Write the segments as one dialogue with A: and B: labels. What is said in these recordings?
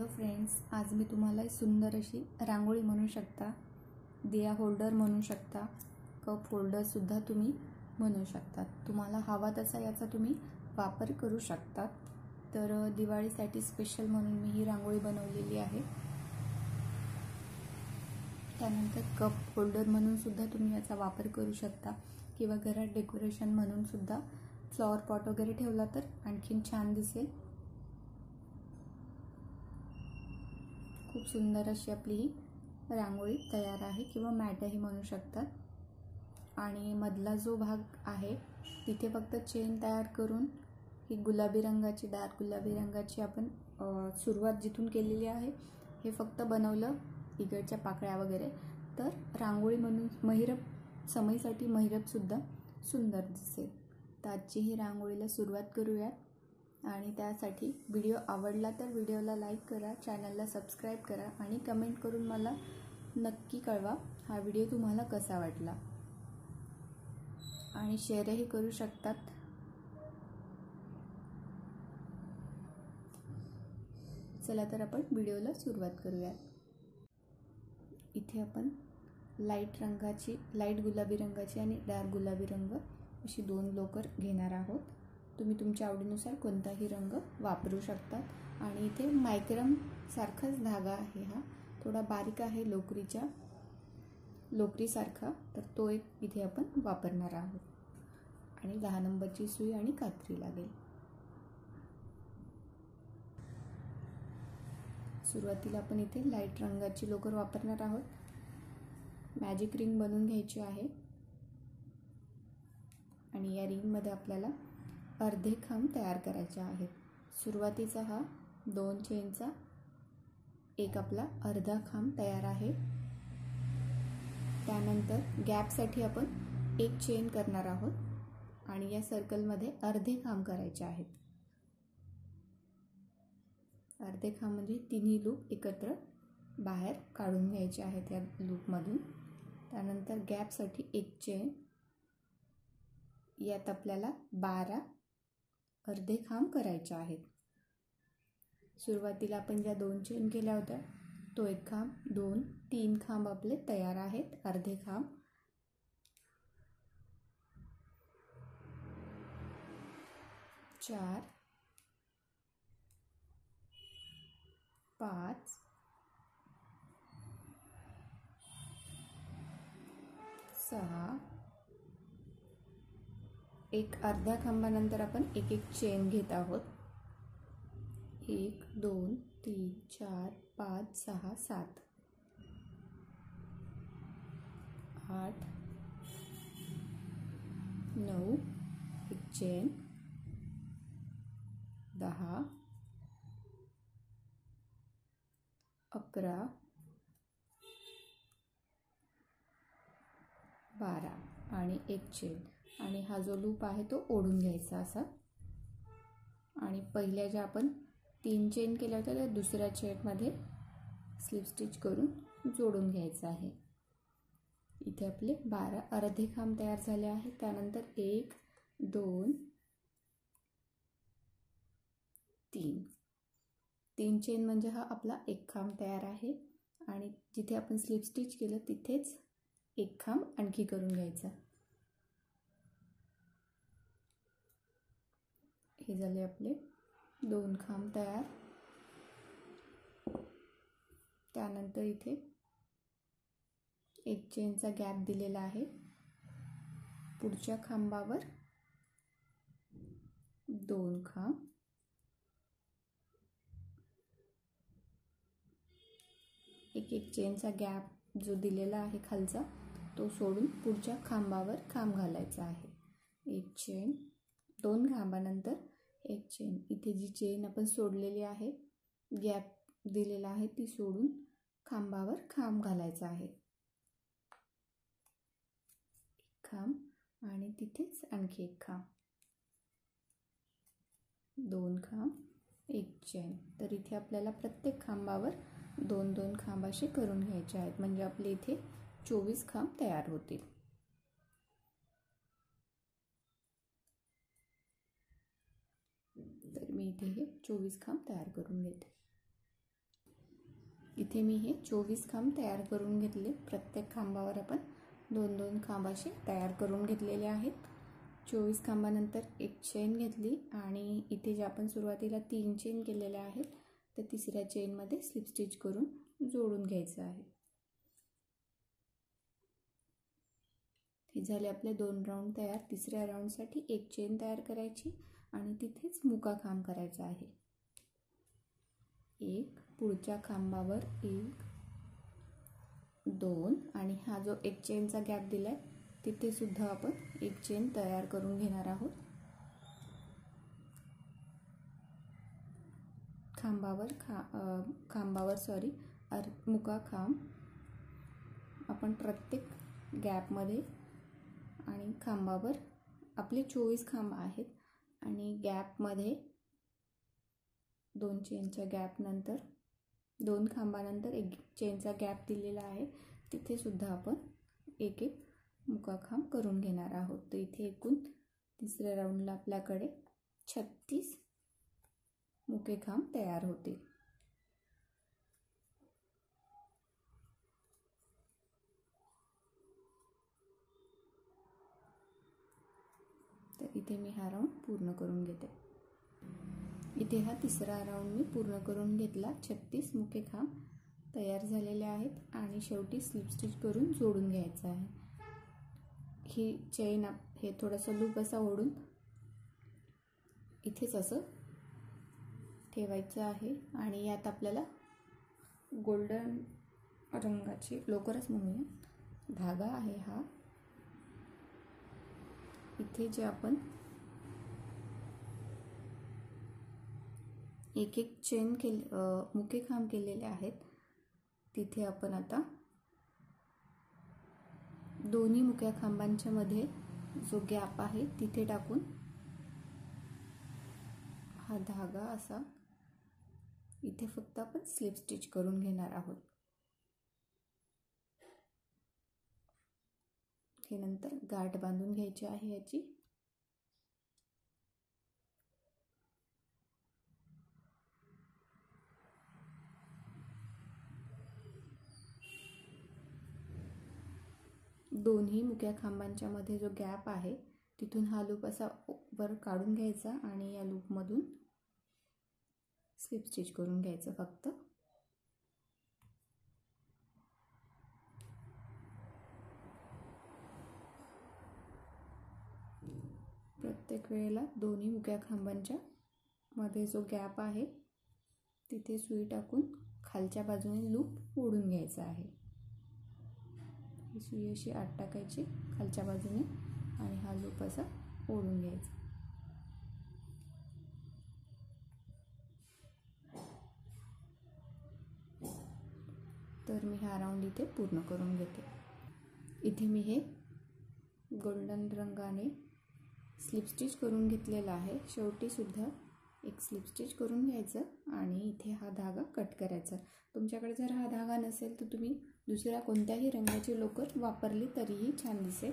A: Hello friends, आज मी तुम्हाला सुंदर अशी रांगोळी म्हणू शकता, दिया होल्डर म्हणू शकता, कप होल्डरसुद्धा तुम्ही म्हणू शकता. तुम्हाला हवा तसा याचा तुम्ही वापर करू शकता. तर दिवाळीसाठी स्पेशल म्हणून मी ही रांगोळी बनवलेली आहे. त्यानंतर कप होल्डर म्हणून सुद्धा तुम्ही याचा वापर करू शकता किंवा घरात डेकोरेशन म्हणून सुद्धा फ्लॉवर पॉट वगैरे ठेवला तर आणखीन छान दिसेल. खूप सुंदर अशी आपली ही रांगोळी तयार आहे किंवा मॅटही म्हणू शकतात. आणि मधला जो भाग आहे तिथे फक्त चेन तयार करून ही गुलाबी रंगाची, डार्क गुलाबी रंगाची आपण सुरुवात जिथून केलेली आहे हे फक्त बनवलं, इकडच्या पाकळ्या वगैरे. तर रांगोळी म्हणून महिरप समईसाठी महिरपसुद्धा सुंदर दिसेल. तर आजची ही रांगोळीला सुरुवात करूयात. आणि त्यासाठी व्हिडिओ आवडला तर व्हिडिओला लाईक करा, चॅनलला सबस्क्राईब करा आणि कमेंट करून मला नक्की कळवा हा व्हिडिओ तुम्हाला कसा वाटला. आणि शेअरही करू शकतात. चला तर आपण व्हिडिओला सुरुवात करूयात. इथे आपण लाईट गुलाबी रंगाची आणि डार्क गुलाबी रंग अशी दोन लोकर घेणार आहोत. तुम्ही तुमच्या आवडीनुसार कोणताही रंग वापरू शकतात. आणि इथे मायक्रम सारखाच धागा आहे, हा थोडा बारीक आहे लोकरीसारखा, तर तो एक इथे आपण वापरणार आहोत. आणि 10 नंबरची सुई आणि कात्री लागेल. सुरुवातीला आपण इथे लाईट रंगाची लोकर वापरणार आहोत. मॅजिक रिंग बनवून घ्यायची आहे. आणि या रिंगमध्ये आपल्याला अर्धे खांब तयार करायचे आहेत. सुरुवातीचा हा 2 चेनचा एक आपला अर्धा खांब तयार आहे. त्यानंतर गॅपसाठी आपण एक चेन करणार आहोत आणि या सर्कलमध्ये अर्धे खांब करायचे आहेत. अर्धे खांब म्हणजे तिन्ही लूप एकत्र बाहेर काढून घ्यायचे आहेत या लूपमधून. त्यानंतर गॅपसाठी एक चेन, यात आपल्याला 12 अर्धे खांब करायचे आहेत. सुरुवातीला आपण ज्या 2 चेन केल्या होत्या तो एक खांब, 2, 3 खांब आपले तयार आहेत, अर्धे खांब. चार, 5, 6, एक अर्ध्या खांबानंतर आपण एक एक चेन घेत आहोत. 1, 2, 3, 4, 5, 6, 7, 8, 9, एक चेन, 10, 11, 12 आणि एक चेन. आणि हा जो लूप आहे तो ओढून घ्यायचा असा. आणि पहिल्या ज्या आपण 3 चेन केल्या होत्या त्या दुसऱ्या चेनमध्ये स्लिप स्टिच करून जोडून घ्यायचं आहे. इथे आपले 12 अर्धे खांब तयार झाले आहे. त्यानंतर 1, 2, 3 चेन म्हणजे हा आपला एक खांब तयार आहे. आणि जिथे आपण स्लिप स्टिच केलं तिथेच एक खांब आणखी करून घ्यायचा. हे झाले आपले 2 खांब तयार. त्यानंतर इथे एक चेनचा गॅप दिलेला आहे. पुढच्या खांबावर 2 खांब, एक चेनचा गॅप जो दिलेला आहे खालचा तो सोडून पुढच्या खांबावर खांब घालायचा आहे. एक चेन, 2 खांबानंतर एक चेन. इथे जी चेन आपण सोडलेली आहे, गॅप दिलेला आहे, ती सोडून खांबावर खांब घालायचा आहे. एक खांब आणि तिथेच आणखी एक खांब, 2 खांब, एक चेन. तर इथे आपल्याला प्रत्येक खांबावर 2-2 खांब असे करून घ्यायचे आहेत. म्हणजे आपले इथे 24 खांब तयार होतील. तर मी इथे हे 24 खांब तयार करून घेते. इथे मी हे 24 खांब तयार करून घेतले. प्रत्येक खांबावर आपण 2-2 खांब असे तयार करून घेतलेले आहेत. 24 खांबानंतर एक चेन घेतली आणि इथे जे आपण सुरुवातीला 3 चेन केलेल्या आहेत तर तिसऱ्या चेनमध्ये स्लिप स्टिच करून जोडून घ्यायचं आहे. हे झाले आपले 2 राऊंड तयार. तिसऱ्या राऊंडसाठी एक चेन तयार करायची आणि तिथेच मुका खांब करायचा आहे. एक, पुढच्या खांबावर 1, 2 आणि हा जो एक चेनचा गॅप दिलाय तिथे सुद्धा आपण एक चेन तयार करून घेणार आहोत. मुका खांब आपण प्रत्येक गॅपमध्ये आणि खांबावर आपले 24 खांब आहेत आणि गॅपमध्ये 2 चेनच्या गॅप नंतर 2 खांबानंतर एक चेनचा गॅप दिलेला आहे. तिथे सुद्धा आपण एक एक मुका खांब करून घेणार आहोत. तर इथे एकूण तिसऱ्या राऊंडला आपल्याकडे 36 मुके खांब तयार होतील. तर इथे मी हा राऊंड पूर्ण करून घेते. इथे हा तिसरा राऊंड मी पूर्ण करून घेतला. 36 मुके खांब तयार झालेले आहेत आणि शेवटी स्लिप स्टिच करून जोडून घ्यायचं आहे. ही चेन हे थोडंसं लूप असा ओढून इथेच असं ठेवायचं आहे आणि यात आपल्याला गोल्डन रंगाची लोकरच म्हणूया धागा आहे हा. इथे जे आपण एक एक चेन मुके खांब केलेले आहेत तिथे आपण आता दोन्ही मुक्या खांबांच्या मध्ये जो गॅप आहे तिथे टाकून हा धागा असा इथे फक्त आपण स्लिप स्टिच करून घेणार आहोत. हे नंतर गाठ बांधून घ्यायची आहे याची. दोन्ही मुक्या खांबांच्या मध्ये जो गॅप आहे तिथून हा लूप असा वर काढून घ्यायचा आणि या लूपमधून स्लिप स्टिच करून घ्यायचं फक्त. प्रत्येक वेळेला दोन्ही मुक्या खांबांच्या मध्ये जो गॅप आहे तिथे सुई टाकून खालच्या बाजूने लूप ओढून घ्यायचा आहे. ही सुई अशी आत टाकायची खालच्या बाजूने आणि हा लूप असा ओढून घ्यायचा. तर मी हा राऊंड इथे पूर्ण करून घेते. इथे मी हे गोल्डन रंगाने स्लिप स्टिच करून घेतलेला आहे. शेवटी सुद्धा एक स्लिप स्टिच करून घ्यायचं आणि इथे हा धागा कट करायचा. तुमच्याकडे जर हा धागा नसेल तर तुम्ही दुसऱ्या कोणत्याही रंगाची लोकर वापरली तरीही छान दिसेल.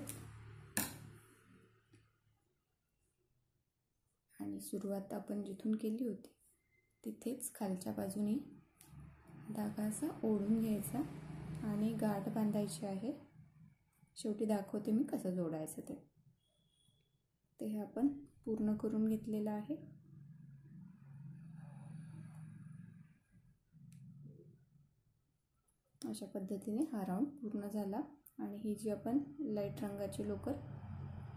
A: आणि सुरुवात आपण जिथून केली होती तिथेच खालच्या बाजूने धागा असा ओढून घ्यायचा आणि गाठ बांधायची आहे. शेवटी दाखवते मी कसं जोडायचं ते. हे आपण पूर्ण करून घेतलेलं आहे. अशा पद्धतीने हा राऊंड पूर्ण झाला आणि ही जी आपण लाईट रंगाची लोकर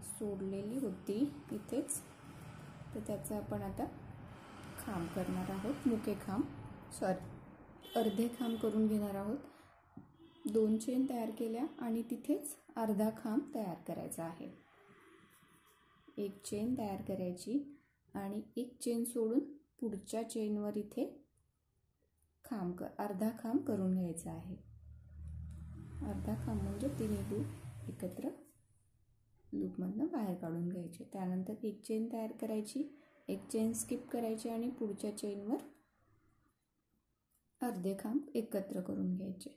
A: सोडलेली होती इथेच तर त्याचा आपण आता खांब करणार आहोत. मुके खांब अर्धे खांब करून घेणार आहोत. 2 चेन तयार केल्या आणि तिथेच अर्धा खांब तयार करायचा आहे. एक चेन तयार करायची आणि एक चेन सोडून पुढच्या चेनवर इथे अर्धा खांब करून घ्यायचा आहे. अर्धा खांब म्हणजे 3 लूप एकत्र लूपमधनं बाहेर काढून घ्यायचे. त्यानंतर एक चेन तयार करायची, एक चेन स्किप करायची आणि पुढच्या चेनवर अर्धे खांब एकत्र करून घ्यायचे.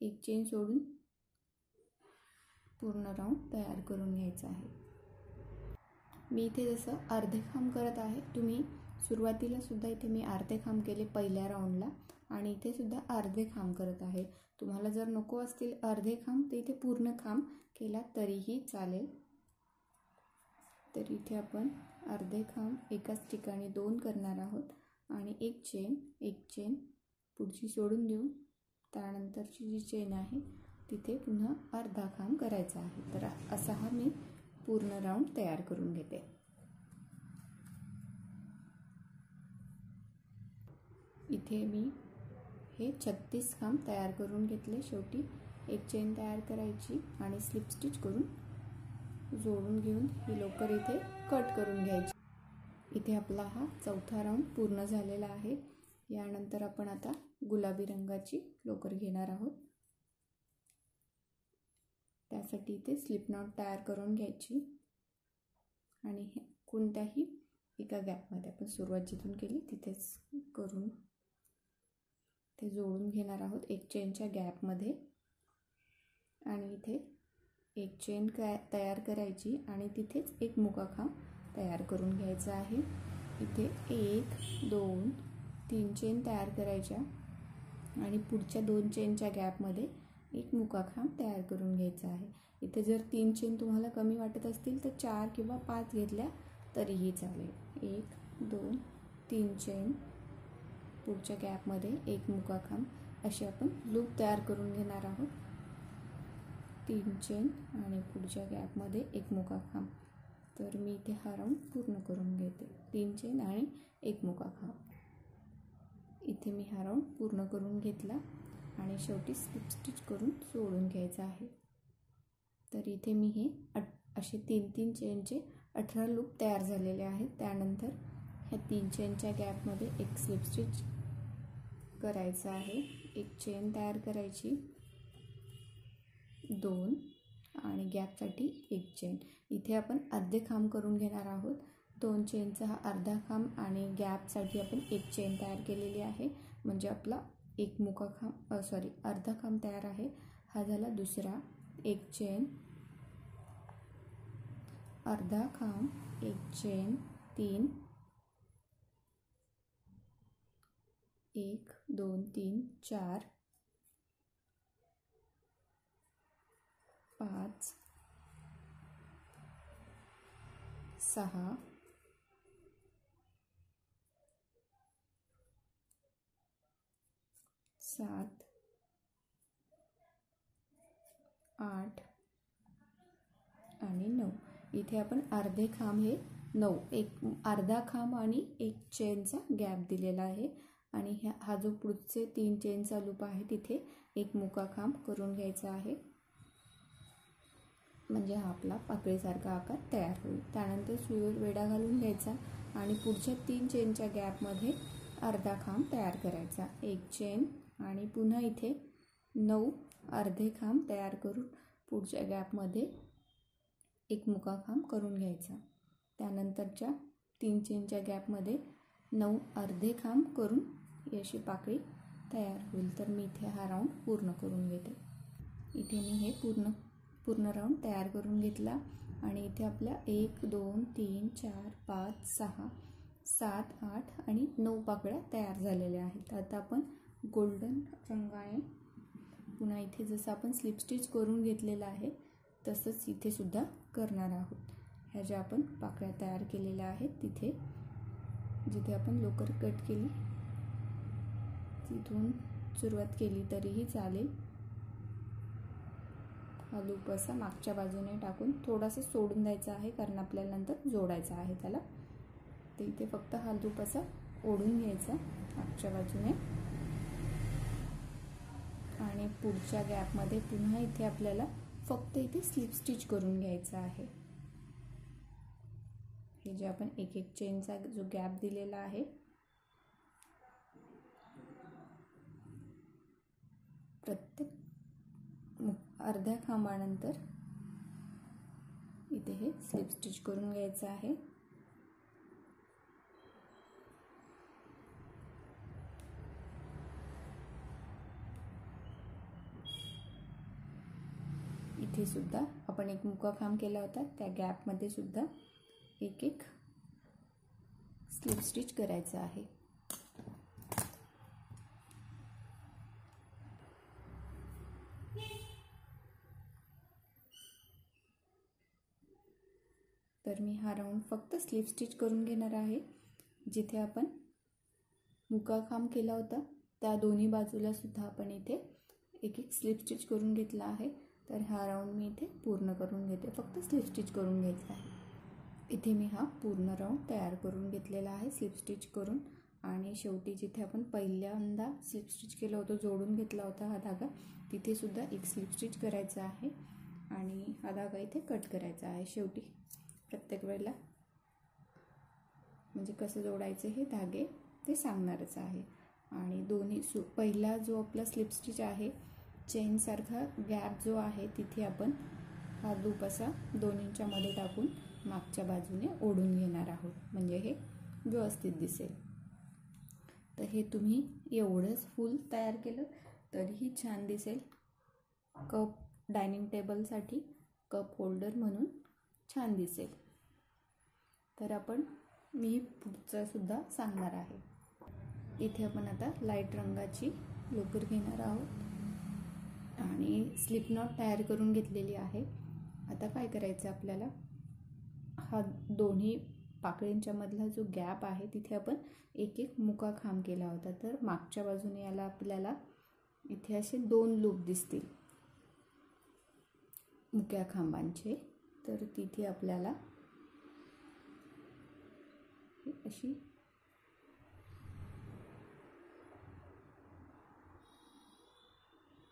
A: एक चेन सोडून पूर्ण राऊंड तयार करून घ्यायचा आहे. मी इथे जसं अर्धे खांब करत आहे तुम्ही सुरुवातीला सुद्धा इथे मी अर्धे खांब केले पहिल्या राऊंडला आणि इथे सुद्धा अर्धे खांब करत आहे. तुम्हाला जर नको असतील अर्धे खांब तर इथे पूर्ण खांब केला तरीही चालेल. तर इथे आपण अर्धे खांब एकाच ठिकाणी 2 करणार आहोत आणि एक चेन पुढची सोडून देऊन त्यानंतरची जी चेन आहे तिथे पुन्हा अर्धा खांब करायचा आहे. तर असा हा मी पूर्ण राऊंड तयार करून घेते. इथे मी हे 36 खांब तयार करून घेतले. शेवटी एक चेन तयार करायची आणि स्लिप स्टिच करून जोडून घेऊन ही लोकर इथे कट करून घ्यायची. इथे आपला हा चौथा राऊंड पूर्ण झालेला आहे. यानंतर आपण आता गुलाबी रंगाची लोकर घेणार आहोत. त्यासाठी इथे स्लिप नॉट तयार करून घ्यायची आणि कोणत्याही एका गॅपमध्ये आपण सुरुवात जिथून केली तिथेच करून ते जोडून घेणार आहोत एक चेनच्या गॅपमध्ये. आणि इथे एक चेन तयार करायची आणि तिथेच एक मुका खांब तयार करून घ्यायचा आहे. इथे 1 2 3 चेन तयार करायच्या आणि पुढच्या 2 चेनच्या गॅपमध्ये एक मुका खांब तयार करून घ्यायचा आहे. इथे जर 3 चेन तुम्हाला कमी वाटत असतील तर 4 किंवा 5 घेतल्या तरीही चालेल. 1 2 3 चेन पुढच्या गॅपमध्ये एक मुका खांब अशी आपण लूप तयार करून घेणार आहोत. 3 चेन आणि पुढच्या गॅपमध्ये एक मुका खांब. तर मी इथे हा राऊंड पूर्ण करून घेते. 3 चेन आणि एक मुका खांब. इथे मी हा राऊंड पूर्ण करून घेतला आणि शेवटी स्लिप स्टिच करून सोडून घ्यायचं आहे. तर इथे मी हे असे 3 चेनचे 18 लूप तयार झालेले आहेत. त्यानंतर ह्या 3 चेनच्या गॅपमध्ये एक स्लिप स्टिच करायचं आहे. एक चेन तयार करायची 2 आणि गॅपसाठी एक चेन. इथे आपण अर्धे खांब करून घेणार आहोत. 2 चेनचा हा अर्धा खांब आणि गॅपसाठी आपण एक चेन तयार केलेली आहे. म्हणजे आपला एक मुका खांब अर्धा खांब तयार आहे. हा झाला दुसरा. एक चेन अर्धा खांब एक चेन 3 1 2 3 4 5 6 7 8 आणि 9. इथे आपण अर्धे खांब हे 9 एक अर्धा खांब आणि एक चेनचा गॅप दिलेला आहे. आणि हा जो पुढचे 3 चेनचा लूप आहे तिथे एक मुका खांब करून घ्यायचा आहे. म्हणजे हा आपला पाकळीसारखा आकार तयार होईल. त्यानंतर सुईवर वेढा घालून घ्यायचा आणि पुढच्या 3 चेनच्या गॅपमध्ये अर्धा खांब तयार करायचा. एक चेन आणि पुन्हा इथे 9 अर्धे खांब तयार करून पुढच्या गॅपमध्ये एक मुका खांब करून घ्यायचा. त्यानंतरच्या 3 चेनच्या गॅपमध्ये 9 अर्धे खांब करून ही अशी पाकळी तयार होईल. तर मी इथे हा राऊंड पूर्ण करून घेते. इथे मी हे पूर्ण राऊंड तयार करून घेतला आणि इथे आपल्या 1 2 3 4 5 6 7 8 आणि 9 पाकळ्या तयार झालेल्या आहेत. आता आपण गोल्डन रंगाने पुन्हा इथे जसं आपण स्लिप स्टिच करून घेतलेलं आहे तसंच इथे सुद्धा करणार आहोत. ह्या ज्या आपण पाकळ्या तयार केलेल्या आहेत तिथे जिथे आपण लोकर कट केली तिथून सुरुवात केली तरीही चालेल. हा लूप असा मागच्या बाजूने टाकून थोडासा सोडून द्यायचा आहे कारण आपल्याला नंतर जोडायचा आहे त्याला. तर इथे फक्त हा लूप असा ओढून घ्यायचा मागच्या बाजूने आणि पुढच्या गॅपमध्ये पुन्हा इथे आपल्याला फक्त इथे स्लिप स्टिच करून घ्यायचा आहे. हे जे आपण एक एक चेनचा जो गॅप दिलेला आहे प्रत्येक अर्ध्या खांबानंतर इथे हे स्लिप स्टिच करून घ्यायचं आहे. इथे सुद्धा आपण एक मुका खांब केला होता त्या गॅपमध्ये सुद्धा एक एक स्लिप स्टिच करायचं आहे. तर मी हा राऊंड फक्त स्लिप स्टिच करून घेणार आहे. जिथे आपण मुकाखांब केला होता त्या दोन्ही बाजूला सुद्धा आपण इथे एक एक स्लिप स्टिच करून घेतला आहे. तर हा राऊंड मी इथे पूर्ण करून घेते, फक्त स्लिप स्टिच करून घ्यायचा आहे. इथे मी हा पूर्ण राऊंड तयार करून घेतलेला आहे स्लिप स्टिच करून. आणि शेवटी जिथे आपण पहिल्यांदा स्लिप स्टिच केलं होतं, जोडून घेतला होता हा धागा, तिथे सुद्धा एक स्लिप स्टिच करायचा आहे आणि हा धागा इथे कट करायचा आहे शेवटी. प्रत्येक वेळेला म्हणजे कसं जोडायचे हे धागे ते सांगणारच आहे. आणि दोन्ही पहिला जो आपला स्लिप स्टिच आहे, चेनसारखा गॅप जो आहे तिथे आपण हा लूप असा दोन्हींच्या मध्ये टाकून मागच्या बाजूने ओढून घेणार आहोत, म्हणजे हे व्यवस्थित दिसेल. तर हे तुम्ही एवढंच फुल तयार केलं तरीही छान दिसेल. कप डायनिंग टेबलसाठी कप होल्डर म्हणून छान दिसेल. तर मी पुढचं सुद्धा सांगणार आहे. इथे आपण आता लाईट रंगाची लोकर घेणार आहोत आणि स्लिप नॉट तयार करून घेतलेली आहे. आता काय करायचं आपल्याला, हा दोन्ही पाकळींच्या मधला जो गॅप आहे तिथे आपण एक एक मुकाखांब केला होता. तर मागच्या बाजूने याला आपल्याला इथे असे 2 लूप दिसतील मुक्या खांबांचे. तर तिथे आपल्याला अशी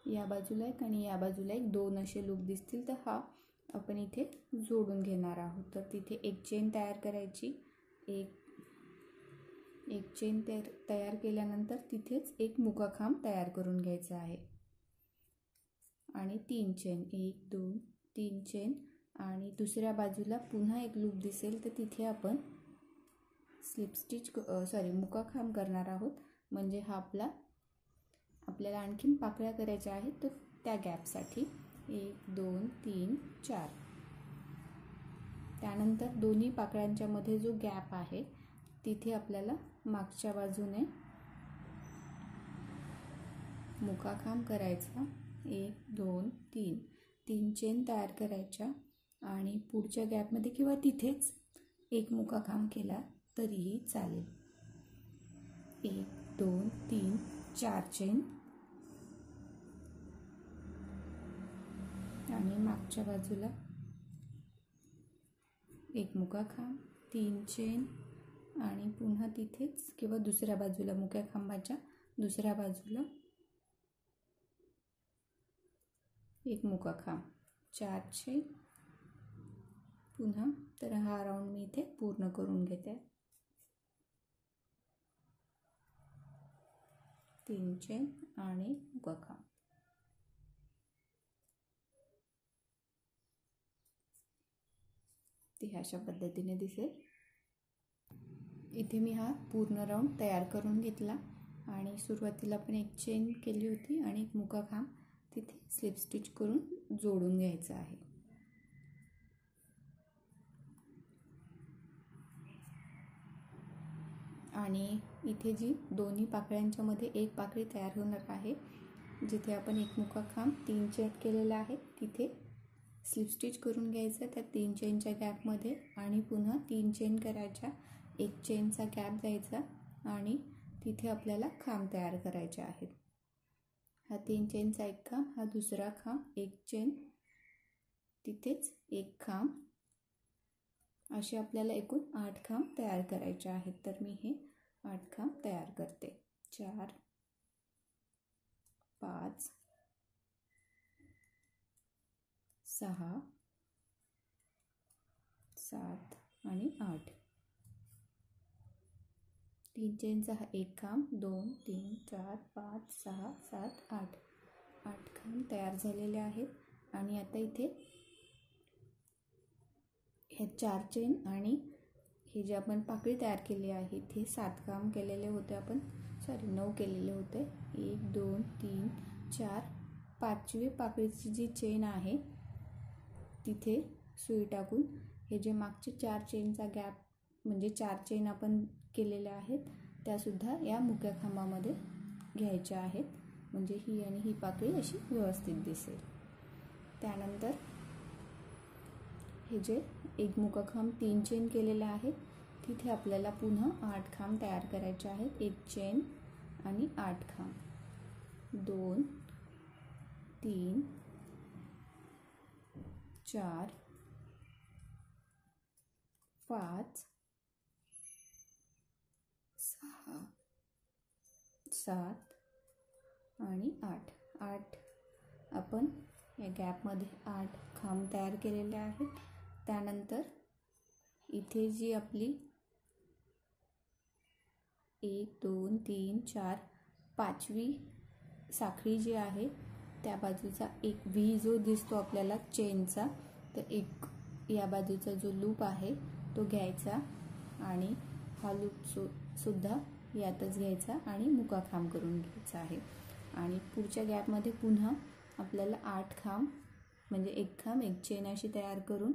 A: या बाजूला एक आणि या बाजूला एक 2 असे लूप दिसतील. तर हा आपण इथे जोडून घेणार आहोत. तर तिथे एक चेन तयार करायची. एक चेन तयार केल्यानंतर तिथेच एक मुकाखांब तयार करून घ्यायचा आहे आणि 3 चेन, 1 2 3 चेन. आणि दुसऱ्या बाजूला पुन्हा एक लूप दिसेल तर तिथे आपण मुकाखांब करणार आहोत. म्हणजे हा आपल्याला आणखीन पाकळ्या करायच्या आहेत. तर त्या गॅपसाठी 1 2 3 4. त्यानंतर दोन्ही पाकळ्यांच्या मध्ये जो गॅप आहे तिथे आपल्याला मागच्या बाजूने मुकाखांब करायचा. 1 2 3 3 चेन तयार करायच्या आणि पुढच्या गॅपमध्ये किंवा तिथेच एक मुकाखांब केला तरीही चालेल. 1 2 3 4 चेन आणि मागच्या बाजूला एक मुकाखांब, 3 चेन आणि पुन्हा तिथेच किंवा दुसऱ्या बाजूला मुक्या खांबाच्या दुसऱ्या बाजूला एक मुकाखांब, 4 चेन पुन्हा. तर हा राऊंड मी इथे पूर्ण करून घेते. 3 चेन आणि मुकाखांब. ते अशा पद्धतीने दिसेल. इथे मी हा पूर्ण राऊंड तयार करून घेतला आणि सुरुवातीला आपण एक चेन केली होती आणि एक मुकाखांब तिथे स्लिप स्टिच करून जोडून घ्यायचं आहे. आणि इथे जी दोन्ही पाकळ्यांच्या मध्ये एक पाकळी तयार होणार आहे, जिथे आपण एक मुकाखांब 3 चेन केलेला आहे तिथे स्लिप स्टिच करून घ्यायचं त्या 3 चेनच्या गॅपमध्ये आणि पुन्हा 3 चेन करायच्या. एक चेनचा गॅप द्यायचा आणि तिथे आपल्याला खांब तयार करायचे आहेत. हा 3 चेनचा एक खांब, हा दुसरा खांब, एक चेन, तिथेच एक खांब, असे आपल्याला एकूण 8 खांब तयार करायचे आहेत. तर मी हे 8 खांब तयार करते. 4 5 6 7 आणि 8. 3 चेनचा हा एक खांब, 2 3 4 5 6 7 8. 8 खांब तयार झालेले आहेत. आणि आता इथे हे 4 चेन आणि हे जे आपण पाकळी तयार केली आहे इथे 7 खांब केलेले होते आपण, 9 केलेले होते. 1 2 3 4. 5वी पाकळीची जी चेन आहे तिथे सुई टाकून हे जे मागचे 4 चेनचा गॅप म्हणजे 4 चेन आपण केलेल्या आहेत त्यासुद्धा या मुक्या खांबामध्ये घ्यायच्या आहेत, म्हणजे ही आणि ही पाकळी अशी व्यवस्थित दिसेल. त्यानंतर हे जे एक मुका खांब 3 चेन केलेले आहेत तिथे आपल्याला पुन्हा 8 खांब तयार करायचे आहेत. 1 चेन आणि 8 खांब, 2 3 4 5 6 7 आणि 8 आपण या गॅपमध्ये 8 खांब तयार केलेले आहेत. त्यानंतर इथे जी आपली 1 2 3 4 5वी साखळी जी आहे त्या बाजूचा एक व्ही जो दिसतो आपल्याला चेनचा, तर एक या बाजूचा जो लूप आहे तो घ्यायचा आणि हा लूप सुद्धा यातच घ्यायचा आणि मुका खांब करून घ्यायचा आहे. आणि पुढच्या गॅपमध्ये पुन्हा आपल्याला 8 खांब म्हणजे एक खांब एक चेन अशी तयार करून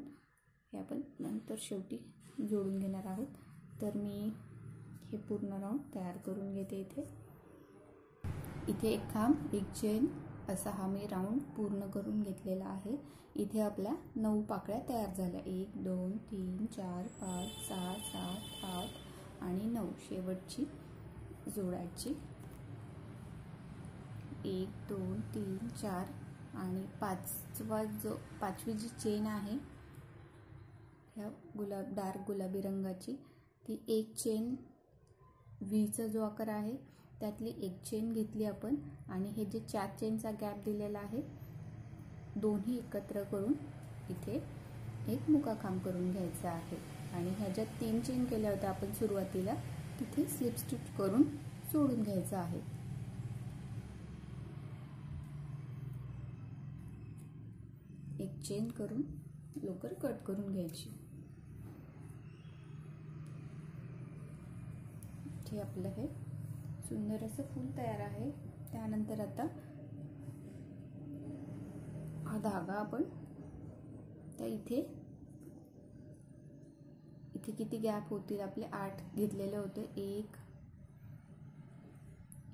A: हे आपण नंतर शेवटी जोडून घेणार आहोत. तर मी हे पूर्ण राऊंड तयार करून घेते. इथे एक खांब एक चेन असा हा मी राऊंड पूर्ण करून घेतलेला आहे. इथे आपल्या 9 पाकळ्या तयार झाल्या. 1 2 3 4 5 6 7 8 आणि 9 शेवटची जोडायची. 1 2 3 4 आणि पाचवी जी चेन आहे ह्या डार्क गुलाबी रंगाची, ती एक चेन व्हीचा जो आकार आहे त्यातली एक चेन घेतली आपण आणि हे जे 4 चेनचा गॅप दिलेला आहे दोन्ही एकत्र करून इथे एक मुका खांब करून घ्यायचा आहे. आणि ह्या ज्या 3 चेन केल्या होत्या आपण सुरुवातीला तिथे स्लिप स्टिच करून जोडून घ्यायचं आहे. एक चेन करून लवकर कट करून घ्यायची. हे आपलं हे सुंदर असं फूल तयार आहे. त्यानंतर आता हा धागा आपण त्या इथे किती गॅप होतील आपले 8 घेतलेले होते.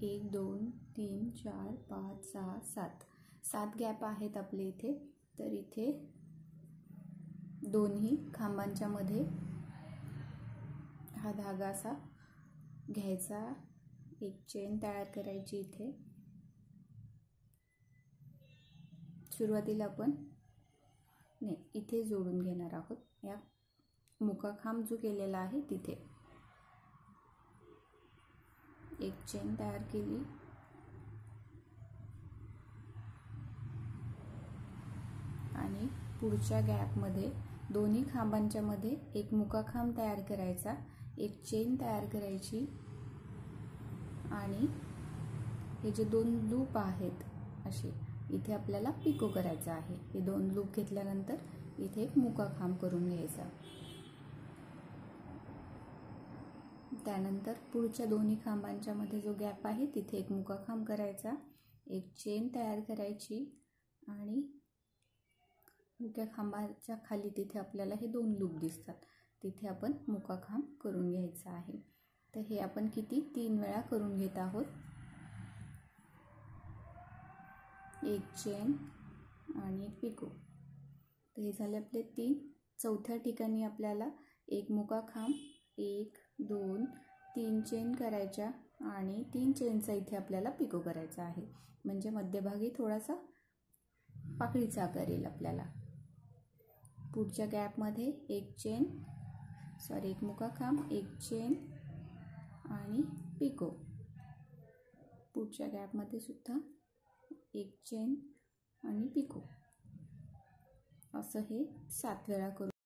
A: 1 2 3 4 5 6 7 गॅप आहेत आपले इथे. तर इथे दोन्ही खांबांच्या मध्ये हा धागा असा घ्यायचा, एक चेन तयार करायची. इथे सुरुवातीला आपण इथे जोडून घेणार आहोत. या मुका खांब जो केलेला आहे तिथे एक चेन तयार केली आणि पुढच्या गॅपमध्ये दोन्ही खांबांच्या मध्ये एक मुका खांब तयार करायचा, एक चेन तयार करायची आणि हे जे 2 लूप आहेत असे इथे आपल्याला पिको करायचा आहे. हे 2 लूप घेतल्यानंतर इथे एक मुका खांब करून घ्यायचा. त्यानंतर पुढच्या दोन्ही खांबांच्या मध्ये जो गॅप आहे तिथे एक मुका खांब करायचा, एक चेन तयार करायची आणि मुक्या खांबाच्या खाली तिथे आपल्याला हे 2 लूप दिसतात तिथे आपण मुका खांब करून घ्यायचा आहे. तर हे आपण किती 3 वेळा करून घेत आहोत. एक चेन आणि पिको. तर हे झाले आपले 3. चौथ्या ठिकाणी आपल्याला एक मुका खांब 1 2 3 चेन करायच्या आणि 3 चेनचा इथे आपल्याला पिको करायचा आहे. म्हणजे मध्यभागी थोडासा पाकळीचा आकार येईल आपल्याला. पुढच्या गॅपमध्ये एक मुका खांब एक चेन आणि पिको. पुढच्या गॅपमध्ये सुद्धा एक चेन आणि पिको. असं हे 7 वेळा करू.